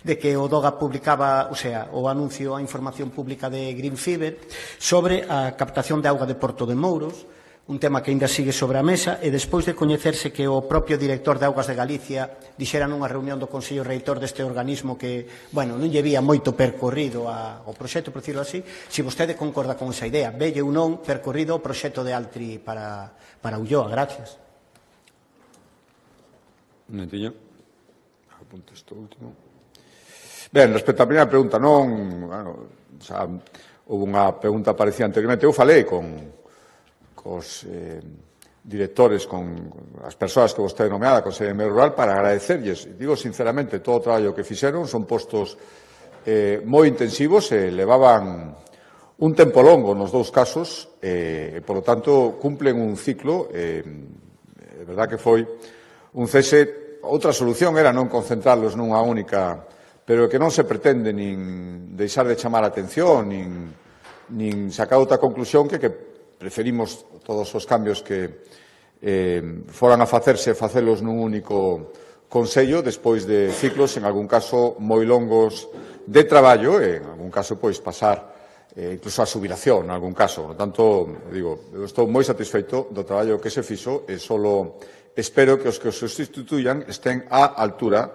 que o DOGA publicaba, o sea, o anuncio, a información pública de Green Fever sobre a captación de auga de Porto de Mouros, un tema que ainda sigue sobre a mesa, e despois de coñecerse que o propio director de Augas de Galicia dixera nunha reunión do Consello Reitor deste organismo que, bueno, non lle vía moito percorrido ao proxecto, por decirlo así, se vostede concorda con esa idea, velle ou non percorrido o proxecto de Altri para Ulloa. Gracias. Un momentiño. Apunto isto último. Ben, respecto á primeira pregunta, non, xa houve unha pregunta parecida anteriormente. Eu falei cos directores, con as persoas que vostede nomeada, a Consellería de Medio Rural, para agradecerlles, digo sinceramente, todo o traballo que fixeron. Son postos moi intensivos e levaban un tempo longo nos 2 casos e, por lo tanto, cumplen un ciclo. É verdad que foi un cese que outra solución era non concentrarlos nunha única, pero que non se pretende nin deixar de chamar a atención, nin sacar outra conclusión que preferimos todos os cambios que foran a facelos nun único Consello despois de ciclos, en algún caso, moi longos de traballo e, en algún caso, pois, pasar incluso a xubilación, en algún caso. Por tanto, digo, eu estou moi satisfeito do traballo que se fixo e solo espero que os sustituyan estén á altura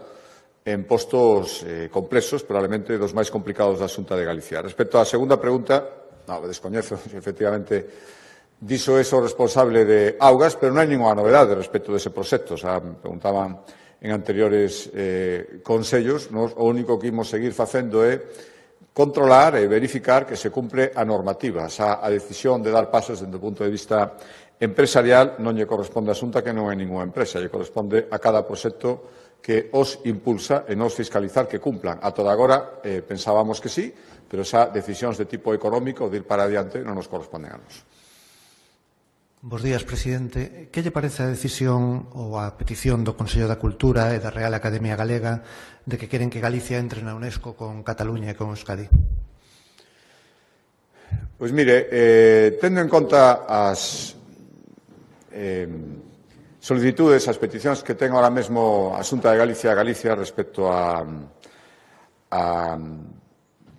en postos complexos, probablemente dos máis complicados da Xunta de Galicia. Respecto á segunda pregunta, descoñezo, efectivamente, diso o responsable de Augas, pero non hai ninguna novedade respecto dese proxecto. Me preguntaban en anteriores consellos, o único que imos seguir facendo é controlar e verificar que se cumpre a normativa. A decisión de dar pasos desde o punto de vista empresarial non lle corresponde á Xunta, que non é ninguna empresa, lle corresponde a cada proxecto que os impulsa e nos fiscalizar que cumplan. A toda agora pensábamos que sí, pero xa decisións de tipo económico de ir para adiante non nos corresponden a nos. Bos días, presidente. Que lle parece a decisión ou a petición do Consello da Cultura e da Real Academia Galega de que queren que Galicia entre na UNESCO con Cataluña e con Euskadi? Pois mire, tendo en conta as solicitudes, as peticións que ten ahora mesmo a Xunta de Galicia respecto a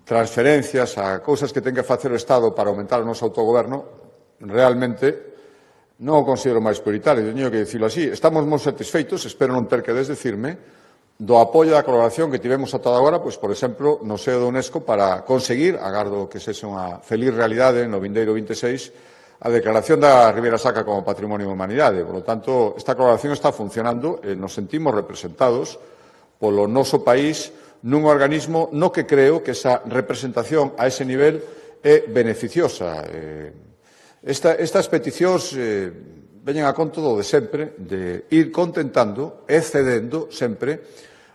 transferencias, a cousas que ten que facer o Estado para aumentar o noso autogoberno, realmente non o considero máis prioritario, teño que dicirlo así. Estamos moi satisfeitos, espero non ter que desdecirme, do apoio da colaboración que tivemos ata agora, pois, por exemplo, no seo da UNESCO para conseguir, agardo que sexa unha feliz realidade no vindeiro 26, a declaración da Ribeira Sacra como Patrimonio da Humanidade. Por lo tanto, esta colaboración está funcionando e nos sentimos representados polo noso país nun organismo no que creo que esa representación a ese nivel é beneficiosa. Estas peticións veñen a conto do de sempre, de ir contentando e cedendo sempre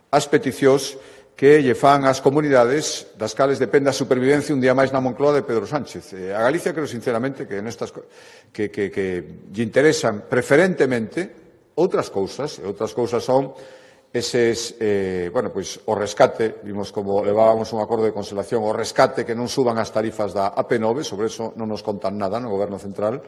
as peticións que lle fan as comunidades das cales depende a supervivencia un día máis na Moncloa de Pedro Sánchez. A Galicia creo sinceramente que nestas que lle interesan preferentemente outras cousas, e outras cousas son eses, o rescate, vimos como levábamos un acordo de consolación, o rescate que non suban as tarifas da AP9, sobre eso non nos contan nada no Goberno Central.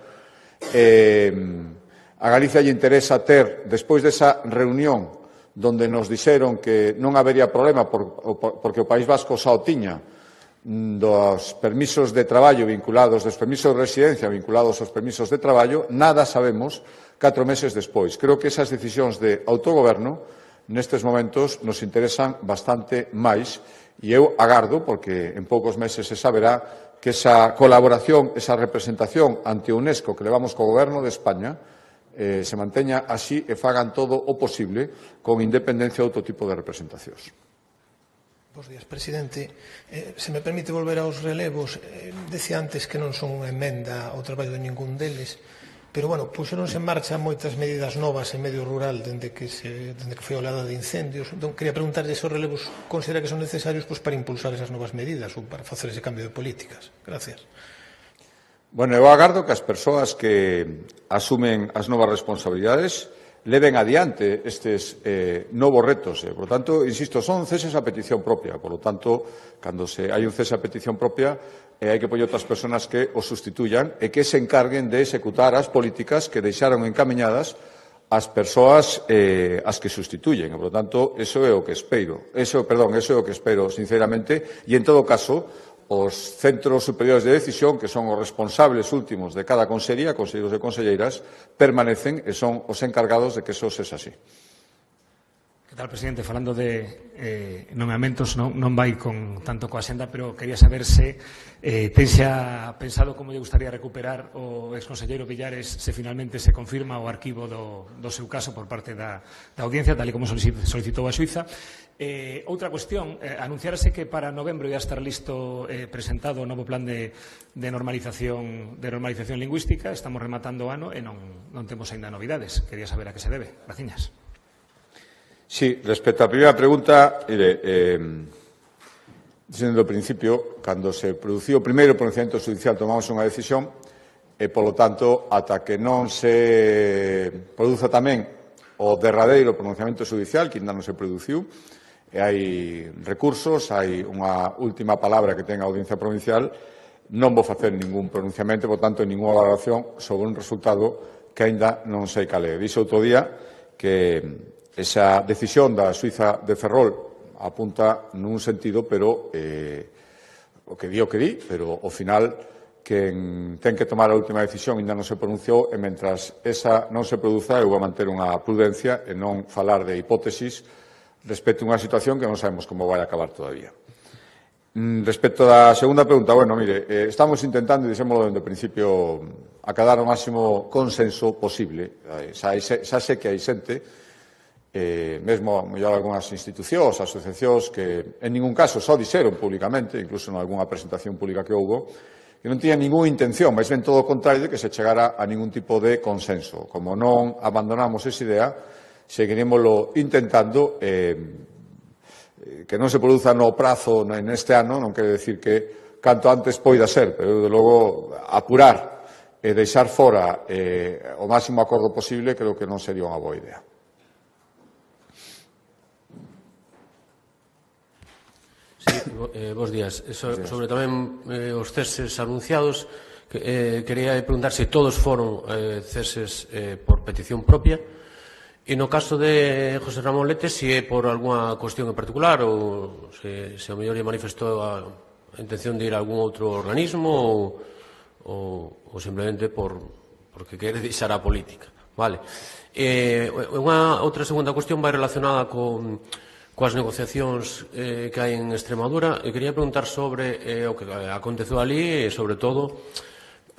A Galicia lle interesa ter, despois desa reunión donde nos dixeron que non habería problema porque o País Vasco xa o tiña dos permisos de traballo vinculados, dos permisos de residencia vinculados aos permisos de traballo, nada sabemos 4 meses despois. Creo que esas decisións de autogoberno nestes momentos nos interesan bastante máis e eu agardo, porque en poucos meses se saberá, que esa colaboración, esa representación ante a UNESCO que levamos co Goberno de España se manteña así e fagan todo o posible con independencia de outro tipo de representacións. Bos días, presidente. Se me permite volver aos relevos, decía antes que non son unha emenda ao traballo de ningún deles, pero, puxeronse en marcha moitas medidas novas en medio rural dende que foi a oleada de incendios. Entón, quería preguntarlle se os relevos considera que son necesarios para impulsar esas novas medidas ou para facer ese cambio de políticas. Gracias. Eu agardo que as persoas que asumen as novas responsabilidades leven adiante estes novos retos. Por lo tanto, insisto, son ceses a petición propia. Por lo tanto, cando hai un cese a petición propia, hai que poñer outras persoas que os sustituyan e que se encarguen de executar as políticas que deixaron encamiñadas as persoas as que sustituyen. Por lo tanto, eso é o que espero. Eso é o que espero, sinceramente, e en todo caso, os centros superiores de decisión, que son os responsables últimos de cada consellería, conselleiros e conselleiras, permanecen e son os encargados de que eso sexa así. Que tal, presidente? Falando de nomeamentos, non vai tanto coa xenda, pero quería saber se ten xa pensado como lle gustaría recuperar o exconselleiro Villares se finalmente se confirma o arquivo do seu caso por parte da audiencia, tal e como solicitou a xuíza. Outra cuestión, anunciarase que para novembro ia estar listo presentado o novo plan de normalización lingüística. Estamos rematando o ano e non temos aínda novidades. Quería saber a que se debe. Graciñas. Sí, respecto á primeira pregunta, dicindo ao principio, cando se produciu o primeiro pronunciamento judicial tomamos unha decisión e, polo tanto, ata que non se produza tamén o derradeiro pronunciamento judicial, que ainda non se produciu, e hai recursos, hai unha última palabra que ten a Audiencia Provincial, non vou facer ningún pronunciamento, por tanto, ninguna valoración sobre un resultado que aínda non sei cal é. Dixe outro día que esa decisión da Suiza de Ferrol apunta nun sentido, pero o que di, pero ao final quen ten que tomar a última decisión ainda non se pronunciou e mentras esa non se produza eu vou manter unha prudencia e non falar de hipótesis respecto a unha situación que non sabemos como vai acabar todavía. Respecto da segunda pregunta, bueno, mire, estamos intentando, e dixémolo dende o principio, acadar o máximo consenso posible. Xa sei que hai xente, mesmo mellor algunhas institucións, asociacións que en ningún caso só dixeron públicamente, incluso en algunha presentación pública que houbo, que non tiña ninguna intención, máis ben todo o contrario, de que se chegara a ningún tipo de consenso. Como non abandonamos esa idea, seguirémoslo intentando, que non se produza no prazo neste ano, non quere decir que canto antes poida ser, pero, de logo, apurar e deixar fora o máximo acordo posible, creo que non sería unha boa idea. Sí, bos días. Sobre tamén os ceses anunciados, quería preguntar se todos foron ceses por petición propia e no caso de José Ramón Lete se é por algunha cuestión en particular ou se a mellor lle manifestou a intención de ir a algún outro organismo ou simplemente porque quere deixar a política. Vale. Unha outra segunda cuestión vai relacionada coas negociacións que hai en Extremadura e quería preguntar sobre o que aconteceu ali e, sobre todo,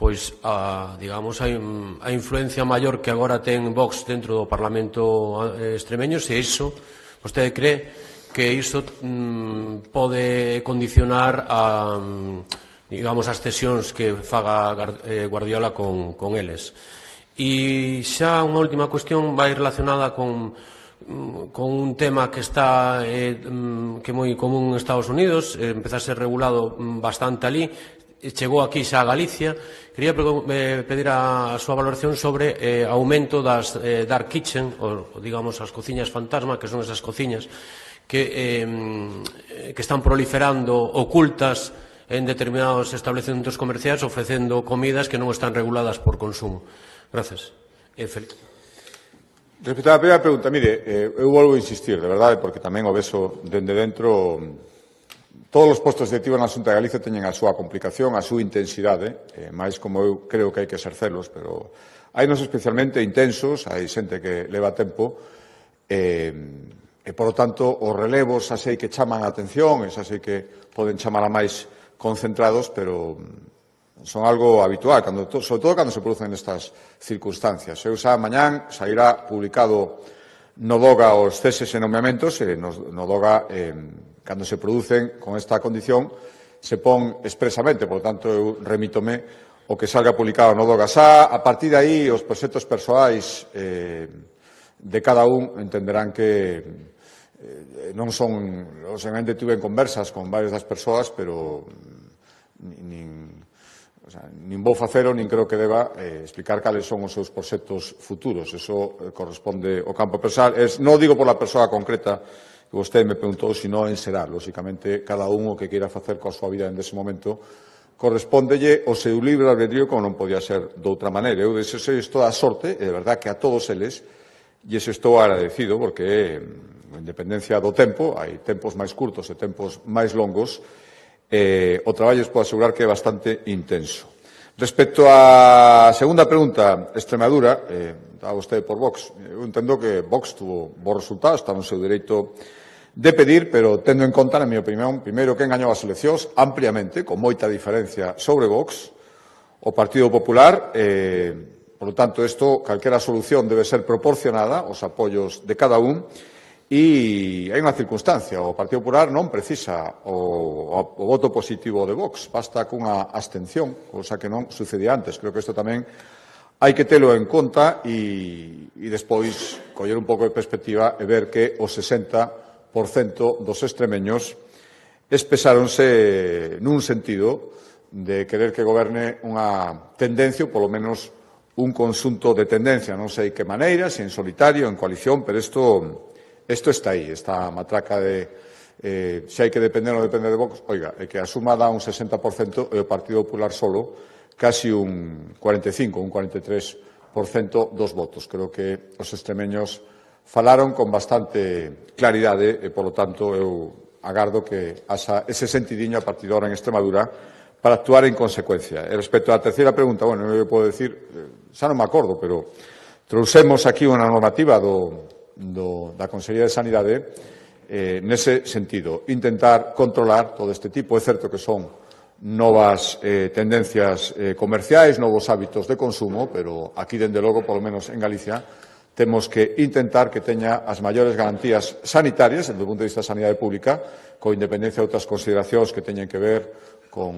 pois, digamos, a influencia maior que agora ten Vox dentro do Parlamento extremeño, se iso, vostede cree que iso pode condicionar digamos, as cesións que faga Guardiola con eles. E xa unha última cuestión vai relacionada con un tema que está que é moi común en Estados Unidos, empeza a ser regulado bastante ali, chegou aquí xa a Galicia. Quería pedir a súa valoración sobre aumento das dark kitchen, ou digamos as cociñas fantasma, que son esas cociñas que están proliferando ocultas en determinados establecementos comerciais ofrecendo comidas que non están reguladas por consumo. Gracias. Respecto á primeira pregunta, mire, eu volvo a insistir, de verdade, porque tamén o vexo dende dentro. Todos os postos directivos na Xunta de Galicia teñen a súa complicación, a súa intensidade, máis como eu creo que hai que exercelos, pero hai nos especialmente intensos, hai xente que leva tempo, e, por lo tanto, os relevos xa sei que chaman a atención, e xa sei que poden chamar a máis concentrados, pero son algo habitual, sobre todo cando se producen estas circunstancias. Eu xa mañán sairá publicado no DOGA os ceses e nomeamentos, e no DOGA, cando se producen con esta condición, se pon expresamente, por tanto, eu remítome o que salga publicado no DOGA. Xa, a partir de aí, os proxectos persoais de cada un entenderán que non son, lógicamente, tuve conversas con varias das persoas, pero nin vou facelo, nin creo que deba explicar cales son os seus proxectos futuros. Eso corresponde ao campo persoal. Non digo por la persoa concreta que vostede me preguntou, sino en xeral. Lógicamente, cada un o que queira facer coa súa vida en ese momento correspóndelle o seu libre albedrío, como non podía ser de outra maneira. Eu desexo toda a sorte, e de verdad que a todos eles, e eso estou agradecido, porque, en dependencia do tempo, hai tempos máis curtos e tempos máis longos, o traballo os podo asegurar que é bastante intenso. Respecto á segunda pregunta, Extremadura, estaba vostede por Vox. Eu entendo que Vox tuvo bons resultados, está no seu dereito de pedir, pero tendo en conta, na miña opinión, primeiro que engañou as eleccións ampliamente, con moita diferencia sobre Vox, o Partido Popular. Por lo tanto, calquera solución debe ser proporcionada aos apoios de cada un. E hai unha circunstancia, o Partido Popular non precisa o voto positivo de Vox, basta cunha abstención, cousa que non sucedía antes. Creo que isto tamén hai que telo en conta e despois coller un pouco de perspectiva e ver que o 60% dos extremeños expresáronse nun sentido de querer que goberne unha tendencia, ou polo menos un conxunto de tendencia, non sei que maneira, se en solitario, en coalición, pero isto está aí, esta matraca de se hai que depender ou non depender de Vox, oiga, é que a suma dá un 60% e o Partido Popular solo casi un 45, un 43% dos votos. Creo que os extremeños falaron con bastante claridade e, polo tanto, eu agardo que haxa ese sentidiño a partir de ahora en Extremadura para actuar en consecuencia. E respecto á terceira pregunta, bueno, eu podo decir, xa non me acordo, pero trouxemos aquí unha normativa da Consellería de Sanidade nese sentido, intentar controlar todo este tipo. É certo que son novas tendencias comerciais, novos hábitos de consumo, pero aquí, dende logo, polo menos en Galicia, temos que intentar que teña as maiores garantías sanitarias, desde o punto de vista da sanidade pública, con independencia de outras consideracións que teñen que ver con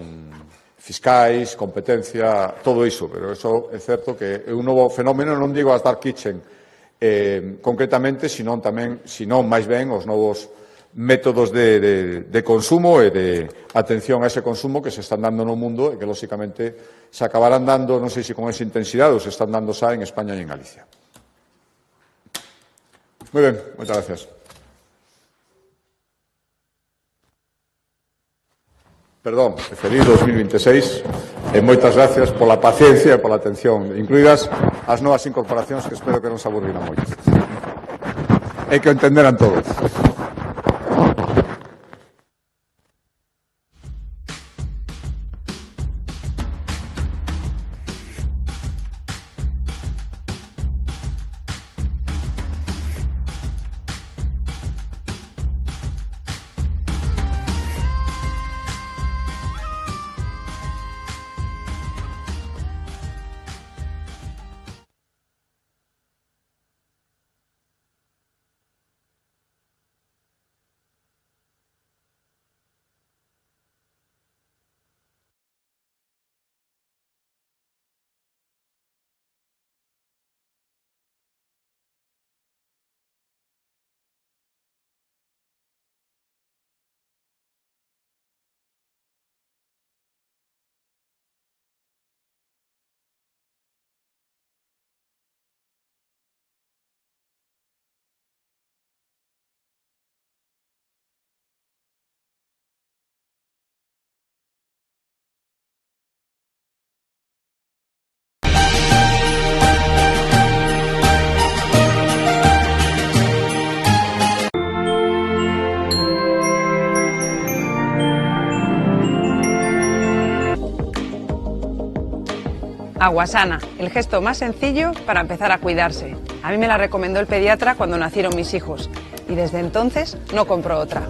fiscais, competencia, todo iso. Pero iso é certo que é un novo fenómeno, non digo as dark kitchen concretamente, senón tamén, senón máis ben, os novos métodos de consumo e de atención a ese consumo que se están dando no mundo e que, lóxicamente, se acabarán dando, non sei se con esa intensidade, ou se están dando xa en España e en Galicia. Moi ben, moitas gracias. Perdón, feliz 2026 e moitas gracias pola paciencia e pola atención, incluídas as novas incorporacións que espero que non se aburriran moito. E que o entenderan todos. Aguasana, el gesto más sencillo para empezar a cuidarse. A mí me la recomendó el pediatra cuando nacieron mis hijos y desde entonces no compro otra.